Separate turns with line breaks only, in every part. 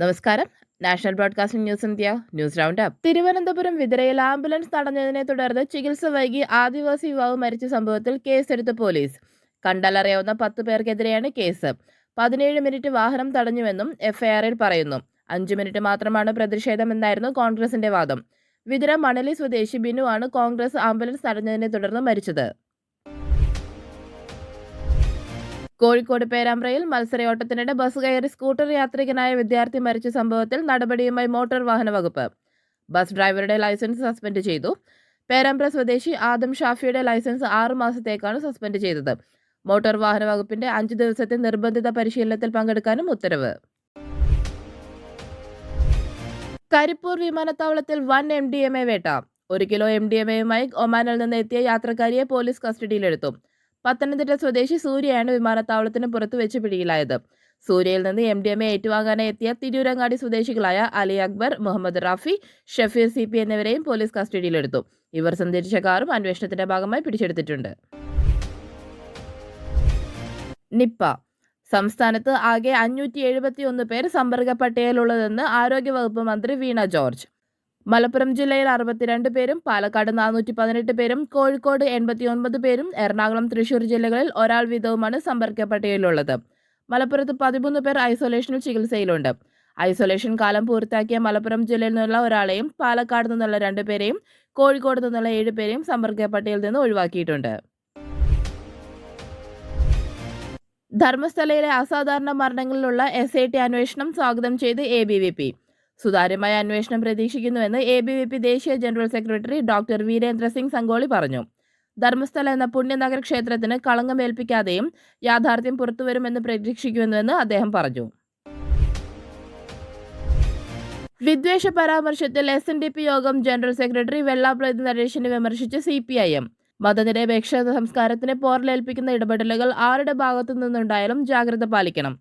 നമസ്കാരം. National broadcasting news India news round up. Thiruvananthapuram വിതരയിൽ ambulance തടഞ്ഞതിനെ തുടർന്ന് ചികിത്സ വൈകി ആദിവാസി യുവാവ് മരിച്ച സംഭവത്തിൽ കേസെടുത്ത് പോലീസ്. കണ്ടാലറിയാവുന്ന 10 പേർക്കെതിരെയാണ് കേസ്. 17 മിനിറ്റ് വാഹനം തടഞ്ഞുവെന്നും എഫ്ഐആറിൽ പറയുന്നു. 5 മിനിറ്റ് മാത്രമാണ് പ്രതിഷേധമെന്നായിരുന്നു കോൺഗ്രസിന്റെ വാദം. വിതുര മണലി സ്വദേശി ബിനു ആണ് കോൺഗ്രസ് ആംബുലൻസ് തടഞ്ഞതിനെ തുടർന്ന് മരിച്ചത്. കോഴിക്കോട് പേരാമ്പ്രയിൽ മത്സരയോട്ടത്തിനിടെ ബസ് കയറി സ്കൂട്ടർ യാത്രികനായ വിദ്യാർത്ഥി മരിച്ച സംഭവത്തിൽ നടപടിയുമായി മോട്ടോർ വാഹന വകുപ്പ്. ബസ് ഡ്രൈവറുടെ ലൈസൻസ് സസ്പെൻഡ് ചെയ്തു. പേരാമ്പ്ര സ്വദേശി ആദം ഷാഫിയുടെ ലൈസൻസ് 6 മാസത്തേക്കാണ് സസ്പെൻഡ് ചെയ്തത്. മോട്ടോർ വാഹന വകുപ്പിന്റെ 5 ദിവസത്തെ നിർബന്ധിത പരിശീലനത്തിൽ പങ്കെടുക്കാനും ഉത്തരവ്. കരിപ്പൂർ വിമാനത്താവളത്തിൽ വൻ MDMA വേട്ട. 1 കിലോ MDMAയുമായി ഒമാനിൽ നിന്ന് എത്തിയ യാത്രക്കാരിയെ പോലീസ് കസ്റ്റഡിയിലെടുത്തു. പത്തനംതിട്ട സ്വദേശി സൂര്യയാണ് വിമാനത്താവളത്തിന് പുറത്ത് വെച്ച് പിടിയിലായത്. സൂര്യയിൽ നിന്ന് MDMA ഏറ്റുവാങ്ങാനായി എത്തിയ തിരൂരങ്ങാടി സ്വദേശികളായ അലി അക്ബർ, മുഹമ്മദ് റാഫി, ഷഫീർ CP എന്നിവരെയും പോലീസ് കസ്റ്റഡിയിലെടുത്തു. ഇവർ സഞ്ചരിച്ച കാറും അന്വേഷണത്തിന്റെ ഭാഗമായി പിടിച്ചെടുത്തിട്ടുണ്ട്. നിപ്പ. സംസ്ഥാനത്ത് ആകെ 571 പേർ സമ്പർക്ക പട്ടികയിലുള്ളതെന്ന് ആരോഗ്യവകുപ്പ് മന്ത്രി വീണ ജോർജ്. മലപ്പുറം ജില്ലയിൽ 62 പേരും, പാലക്കാട് 418 പേരും, കോഴിക്കോട് 89 പേരും, എറണാകുളം, തൃശൂർ ജില്ലകളിൽ ഒരാൾ വീതവുമാണ് സമ്പർക്ക പട്ടികയിലുള്ളത്. മലപ്പുറത്ത് 13 പേർ ഐസൊലേഷനിൽ ചികിത്സയിലുണ്ട്. ഐസൊലേഷൻ കാലം പൂർത്തിയാക്കിയ മലപ്പുറം ജില്ലയിൽ നിന്നുള്ള ഒരാളെയും പാലക്കാട് നിന്നുള്ള 2 പേരെയും കോഴിക്കോട് നിന്നുള്ള 7 പേരെയും സമ്പർക്ക പട്ടികയിൽ നിന്ന് ഒഴിവാക്കിയിട്ടുണ്ട്. ധർമ്മസ്ഥലയിലെ അസാധാരണ മരണങ്ങളിലുള്ള SIT അന്വേഷണം സ്വാഗതം ചെയ്ത് ABVP. സുതാര്യമായ അന്വേഷണം പ്രതീക്ഷിക്കുന്നുവെന്ന് ABVP ദേശീയ general secretary doctor Virendra Singh Sangoli പറഞ്ഞു. ധർമ്മസ്ഥല എന്ന പുണ്യനഗര ക്ഷേത്രത്തിന് കളങ്കമേൽപ്പിക്കാതെയും യാഥാർത്ഥ്യം പുറത്തുവരുമെന്ന് പ്രതീക്ഷിക്കുന്നുവെന്ന് അദ്ദേഹം പറഞ്ഞു. വിദ്വേഷ പരാമർശത്തിൽ SNDP യോഗം ജനറൽ സെക്രട്ടറി വെള്ളാപ്പള്ളി നടേശനെ വിമർശിച്ച് CPIM. മതനിരപേക്ഷ സംസ്കാരത്തിന് പോറലേൽപ്പിക്കുന്ന ഇടപെടലുകൾ ആരുടെ ഭാഗത്തു നിന്നുണ്ടായാലും ജാഗ്രത പാലിക്കണം.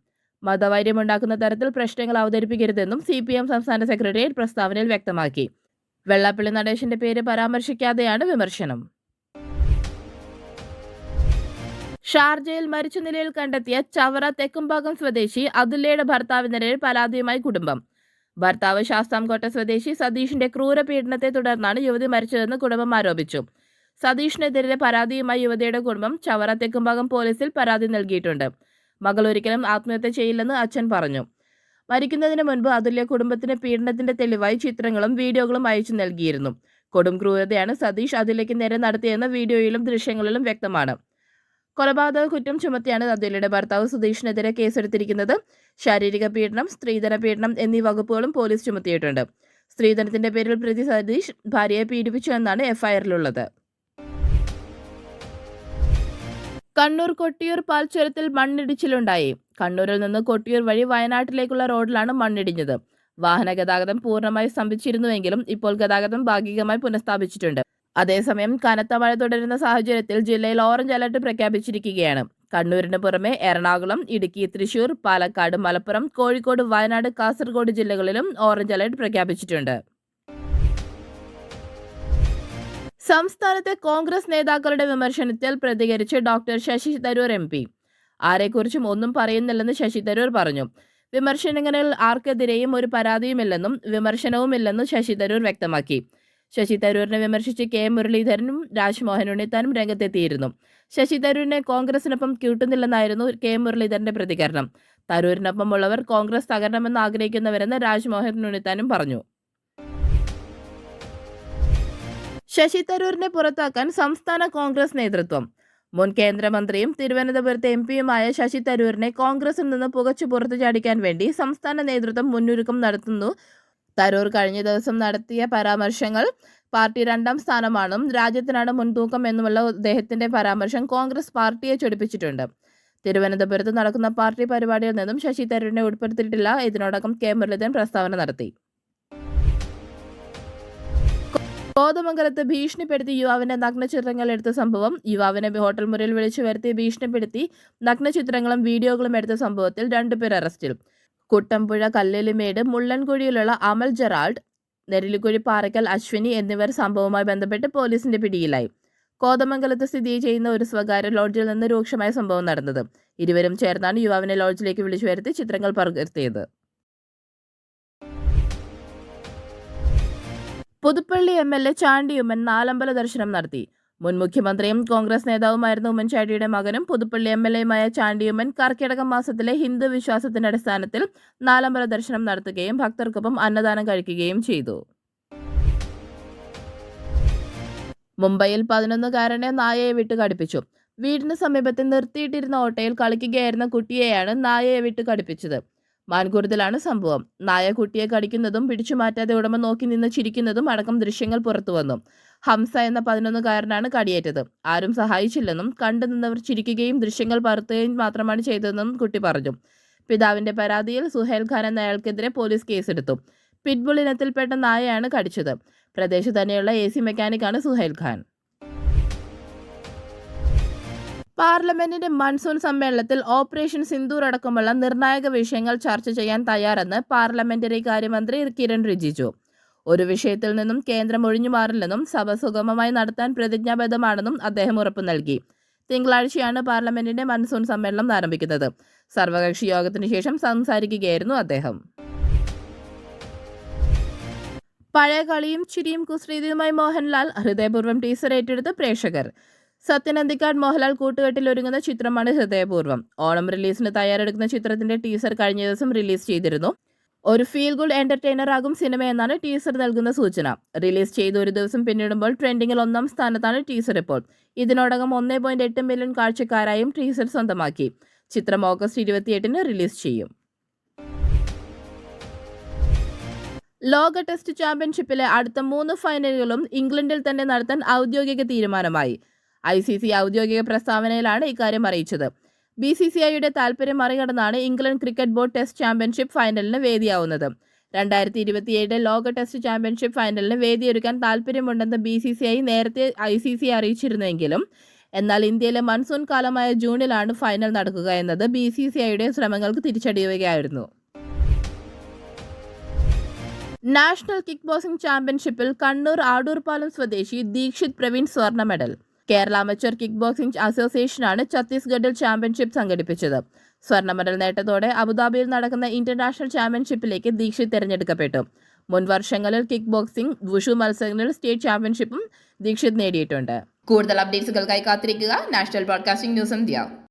മതവൈര്യമുണ്ടാക്കുന്ന തരത്തിൽ പ്രശ്നങ്ങൾ അവതരിപ്പിക്കരുതെന്നും CPM സംസ്ഥാന സെക്രട്ടേറിയറ്റ് പ്രസ്താവനയിൽ വ്യക്തമാക്കി. വെള്ളാപ്പള്ളി നടേശന്റെ പേര് പരാമർശിക്കാതെയാണ് വിമർശനം. ഷാർജയിൽ മരിച്ച നിലയിൽ കണ്ടെത്തിയ ചവറ തെക്കുംഭാഗം സ്വദേശി അതുല്യയുടെ ഭർത്താവിനെതിരെ പരാതിയുമായി കുടുംബം. ഭർത്താവ് ശാസ്താംകോട്ട സ്വദേശി സതീഷിന്റെ ക്രൂരപീഡനത്തെ തുടർന്നാണ് യുവതി മരിച്ചതെന്ന് കുടുംബം ആരോപിച്ചു. സതീഷിനെതിരെ പരാതിയുമായി യുവതിയുടെ കുടുംബം ചവറ തെക്കുംഭാഗം പോലീസിൽ പരാതി നൽകിയിട്ടുണ്ട്. മകൾ ഒരിക്കലും ആത്മഹത്യ ചെയ്യില്ലെന്ന് അച്ഛൻ പറഞ്ഞു. മരിക്കുന്നതിന് മുൻപ് അതുല്യ കുടുംബത്തിന് പീഡനത്തിന്റെ തെളിവായി ചിത്രങ്ങളും വീഡിയോകളും അയച്ചു നൽകിയിരുന്നു. കൊടും ക്രൂരതയാണ് സതീഷ് അതുല്യയ്ക്ക് നേരെ നടത്തിയെന്ന വീഡിയോയിലും ദൃശ്യങ്ങളിലും വ്യക്തമാണ്. കൊലപാതക കുറ്റം ചുമത്തിയാണ് അതുല്യയുടെ ഭർത്താവ് സുധീഷിനെതിരെ കേസെടുത്തിരിക്കുന്നത്. ശാരീരിക പീഡനം, സ്ത്രീധന പീഡനം എന്നീ വകുപ്പുകളും പോലീസ് ചുമത്തിയിട്ടുണ്ട്. സ്ത്രീധനത്തിന്റെ പേരിൽ പ്രതി സതീഷ് ഭാര്യയെ പീഡിപ്പിച്ചു എന്നാണ് FIRലുള്ളത്. കണ്ണൂർ കൊട്ടിയൂർ പാൽച്ചുരത്തിൽ മണ്ണിടിച്ചിലുണ്ടായി. കണ്ണൂരിൽ നിന്ന് കൊട്ടിയൂർ വഴി വയനാട്ടിലേക്കുള്ള റോഡിലാണ് മണ്ണിടിഞ്ഞത്. വാഹന ഗതാഗതം പൂർണ്ണമായി സ്തംഭിച്ചിരുന്നുവെങ്കിലും ഇപ്പോൾ ഗതാഗതം ഭാഗികമായി പുനഃസ്ഥാപിച്ചിട്ടുണ്ട്. അതേസമയം കനത്ത മഴ തുടരുന്ന സാഹചര്യത്തിൽ ജില്ലയിൽ ഓറഞ്ച് അലർട്ട് പ്രഖ്യാപിച്ചിരിക്കുകയാണ്. കണ്ണൂരിന് പുറമെ എറണാകുളം, ഇടുക്കി, തൃശൂർ, പാലക്കാട്, മലപ്പുറം, കോഴിക്കോട്, വയനാട്, കാസർഗോഡ് ജില്ലകളിലും ഓറഞ്ച് അലർട്ട് പ്രഖ്യാപിച്ചിട്ടുണ്ട്. സംസ്ഥാനത്തെ കോൺഗ്രസ് നേതാക്കളുടെ വിമർശനത്തിൽ പ്രതികരിച്ച് ഡോക്ടർ ശശി തരൂർ MP. ആരെക്കുറിച്ചും ഒന്നും പറയുന്നില്ലെന്ന് ശശി തരൂർ പറഞ്ഞു. വിമർശനങ്ങളിൽ ആർക്കെതിരെയും ഒരു പരാതിയുമില്ലെന്നും വിമർശനവുമില്ലെന്നും ശശി തരൂർ വ്യക്തമാക്കി. ശശി തരൂരിനെ വിമർശിച്ച് K മുരളീധരനും രാജ്മോഹൻ ഉണ്ണിത്താനും രംഗത്തെത്തിയിരുന്നു. ശശി തരൂരിനെ കോൺഗ്രസിനൊപ്പം കൂട്ടുന്നില്ലെന്നായിരുന്നു K മുരളീധരന്റെ പ്രതികരണം. തരൂരിനൊപ്പമുള്ളവർ കോൺഗ്രസ് തകരണമെന്ന് ആഗ്രഹിക്കുന്നവരെന്ന് രാജ്മോഹൻ ഉണ്ണിത്താനും പറഞ്ഞു. ശശി തരൂരിനെ പുറത്താക്കാൻ സംസ്ഥാന കോൺഗ്രസ് നേതൃത്വം. മുൻ കേന്ദ്രമന്ത്രിയും തിരുവനന്തപുരത്തെ MPയുമായ ശശി തരൂരിനെ കോൺഗ്രസിൽ നിന്ന് പുകച്ചു പുറത്തു ചാടിക്കാൻ വേണ്ടി സംസ്ഥാന നേതൃത്വം മുന്നൊരുക്കം നടത്തുന്നു. തരൂർ കഴിഞ്ഞ ദിവസം നടത്തിയ പരാമർശങ്ങൾ പാർട്ടി 2ാം സ്ഥാനമാണെന്നും രാജ്യത്തിനാണ് മുൻതൂക്കം എന്നുമുള്ള അദ്ദേഹത്തിന്റെ പരാമർശം കോൺഗ്രസ് പാർട്ടിയെ ചൊടിപ്പിച്ചിട്ടുണ്ട്. തിരുവനന്തപുരത്ത് നടക്കുന്ന പാർട്ടി പരിപാടിയിൽ നിന്നും ശശി തരൂരിനെ ഉൾപ്പെടുത്തിയിട്ടില്ല. ഇതിനോടകം K മുരളീധരൻ പ്രസ്താവന നടത്തി. കോതമംഗലത്ത് ഭീഷണിപ്പെടുത്തി യുവാവിന്റെ നഗ്നചിത്രങ്ങൾ എടുത്ത സംഭവം. യുവാവിനെ ഹോട്ടൽ മുറിയിൽ വിളിച്ചു വരുത്തി ഭീഷണിപ്പെടുത്തി നഗ്നചിത്രങ്ങളും വീഡിയോകളും എടുത്ത സംഭവത്തിൽ 2 പേർ അറസ്റ്റിൽ. കുട്ടമ്പുഴ കല്ലേലിമേട് മുള്ളൻകുഴിയിലുള്ള അമൽ ജെറാൾഡ്, നെരിലിക്കുഴി പാറയ്ക്കൽ അശ്വിനി എന്നിവർ സംഭവവുമായി ബന്ധപ്പെട്ട് പോലീസിന്റെ പിടിയിലായി. കോതമംഗലത്ത് സ്ഥിതി ചെയ്യുന്ന ഒരു സ്വകാര്യ ലോഡ്ജിൽ നിന്ന് രൂക്ഷമായ സംഭവം നടന്നത്. ഇരുവരും ചേർന്നാണ് യുവാവിനെ ലോഡ്ജിലേക്ക് വിളിച്ചു വരുത്തി ചിത്രങ്ങൾ പകർത്തിയത്. പുതുപ്പള്ളി MLA ചാണ്ടി ഉമ്മൻ നാലമ്പല ദർശനം നടത്തി. മുൻ മുഖ്യമന്ത്രിയും കോൺഗ്രസ് നേതാവുമായിരുന്ന ഉമ്മൻചാണ്ടിയുടെ മകനും പുതുപ്പള്ളി MLAയുമായ ചാണ്ടി ഉമ്മൻ കർക്കിടക മാസത്തിലെ ഹിന്ദു വിശ്വാസത്തിന്റെ അടിസ്ഥാനത്തിൽ നാലമ്പല ദർശനം നടത്തുകയും ഭക്തർക്കൊപ്പം അന്നദാനം കഴിക്കുകയും ചെയ്തു. മുംബൈയിൽ 11-കാരനെ നായയെ വിട്ട് കടിപ്പിച്ചു. വീടിന് സമീപത്ത് നിർത്തിയിട്ടിരുന്ന ഓട്ടോയിൽ കളിക്കുകയായിരുന്ന കുട്ടിയെയാണ് നായയെ വിട്ട് കടിപ്പിച്ചത്. മാൻകുറുതിലാണ് സംഭവം. നായ കുട്ടിയെ കടിക്കുന്നതും പിടിച്ചുമാറ്റാതെ ഉടമ നോക്കി നിന്ന് ചിരിക്കുന്നതും അടക്കം ദൃശ്യങ്ങൾ പുറത്തുവന്നു. ഹംസ എന്ന 11-കാരനാണ് കടിയേറ്റത്. ആരും സഹായിച്ചില്ലെന്നും കണ്ടു നിന്നവർ ചിരിക്കുകയും ദൃശ്യങ്ങൾ പകർത്തുകയും മാത്രമാണ് ചെയ്തതെന്നും കുട്ടി പറഞ്ഞു. പിതാവിന്റെ പരാതിയിൽ സുഹൈൽ ഖാൻ എന്നയാൾക്കെതിരെ പോലീസ് കേസെടുത്തു. പിറ്റ്ബുൾ ഇനത്തിൽപ്പെട്ട നായയാണ് കടിച്ചത്. പ്രദേശത്ത് തന്നെയുള്ള AC മെക്കാനിക്കാണ് സുഹൈൽ ഖാൻ. പാർലമെന്റിന്റെ മൺസൂൺ സമ്മേളനത്തിൽ ഓപ്പറേഷൻ സിന്ദൂർ അടക്കമുള്ള നിർണായക വിഷയങ്ങൾ ചർച്ച ചെയ്യാൻ തയ്യാറെന്ന് പാർലമെന്ററി കാര്യമന്ത്രി കിരൺ റിജിജു. ഒരു വിഷയത്തിൽ നിന്നും കേന്ദ്രം ഒഴിഞ്ഞുമാറില്ലെന്നും സഭ സുഗമമായി നടത്താൻ പ്രതിജ്ഞാബദ്ധമാണെന്നും അദ്ദേഹം ഉറപ്പു നൽകി. തിങ്കളാഴ്ചയാണ് പാർലമെന്റിന്റെ മൺസൂൺ സമ്മേളനം ആരംഭിക്കുന്നത്. സർവകക്ഷി യോഗത്തിന് ശേഷം സംസാരിക്കുകയായിരുന്നു അദ്ദേഹം. പഴയ കളിയും ചിരിയും കുസൃതിയുമായി മോഹൻലാൽ ഹൃദയപൂർവ്വം ടീസർ ഏറ്റെടുത്ത് പ്രേക്ഷകർ. സത്യൻ അന്തിക്കാട് മോഹൻലാൽ കൂട്ടുകെട്ടിൽ ഒരുങ്ങുന്ന ചിത്രമാണ് ഹൃദയപൂർവ്വം. ഓണം റിലീസിന് തയ്യാറെടുക്കുന്ന ചിത്രത്തിന്റെ ടീസർ കഴിഞ്ഞ ദിവസം റിലീസ് ചെയ്തിരുന്നു. ഒരു ഫീൽ ഗുഡ് എന്റർടൈനർ ആകും സിനിമയെന്നാണ് ടീസർ നൽകുന്ന സൂചന. റിലീസ് ചെയ്ത് ഒരു ദിവസം പിന്നിടുമ്പോൾ ട്രെൻഡിങ്ങിൽ 1-ാം സ്ഥാനത്താണ് ടീസർ ഇപ്പോൾ. ഇതിനോടകം 1.8 മില്യൺ കാഴ്ചക്കാരായും ടീസർ സ്വന്തമാക്കി. ചിത്രം ഓഗസ്റ്റ് 28-ന് റിലീസ് ചെയ്യും. ലോക ടെസ്റ്റ് ചാമ്പ്യൻഷിപ്പിലെ അടുത്ത 3 ഫൈനലുകളും ഇംഗ്ലണ്ടിൽ തന്നെ നടത്താൻ ഔദ്യോഗിക തീരുമാനമായി. ICC ഔദ്യോഗിക പ്രസ്താവനയിലാണ് ഇക്കാര്യം അറിയിച്ചത്. BCCIയുടെ താൽപര്യം മറികടന്നാണ് England cricket board test championship ഫൈനലിന് വേദിയാവുന്നത്. 2027 ലോക ടെസ്റ്റ് ചാമ്പ്യൻഷിപ്പ് ഫൈനലിന് വേദിയൊരുക്കാൻ താൽപര്യമുണ്ടെന്ന് BCCI നേരത്തെ ICC അറിയിച്ചിരുന്നെങ്കിലും എന്നാൽ ഇന്ത്യയിലെ മൺസൂൺ കാലമായ ജൂണിലാണ് ഫൈനൽ നടക്കുക എന്നത് BCCIയുടെ ശ്രമങ്ങൾക്ക് തിരിച്ചടിയായിരുന്നു. നാഷണൽ കിക്ക് ബോക്സിംഗ് ചാമ്പ്യൻഷിപ്പിൽ കണ്ണൂർ ആടൂർപാലം സ്വദേശി ദീക്ഷിത് പ്രവീൺ സ്വർണ്ണ medal. Kerala amateur kick boxing അസോസിയേഷനാണ് ഛത്തീസ്ഗഡിൽ ചാമ്പ്യൻഷിപ്പ് സംഘടിപ്പിച്ചത്. സ്വർണ്ണ മെഡൽ നേട്ടത്തോടെ അബുദാബിയിൽ നടക്കുന്ന ഇന്റർനാഷണൽ ചാമ്പ്യൻഷിപ്പിലേക്ക് ദീക്ഷിത് തിരഞ്ഞെടുക്കപ്പെട്ടു. മുൻ വർഷങ്ങളിൽ കിക്ക് ബോക്സിംഗ്, വുഷു മത്സരങ്ങളിൽ സ്റ്റേറ്റ് ചാമ്പ്യൻഷിപ്പും ദീക്ഷിത് നേടിയിട്ടുണ്ട്. കൂടുതൽ അപ്ഡേറ്റ്സുകൾക്കായി കാത്തിരിക്കുക. National broadcasting news India.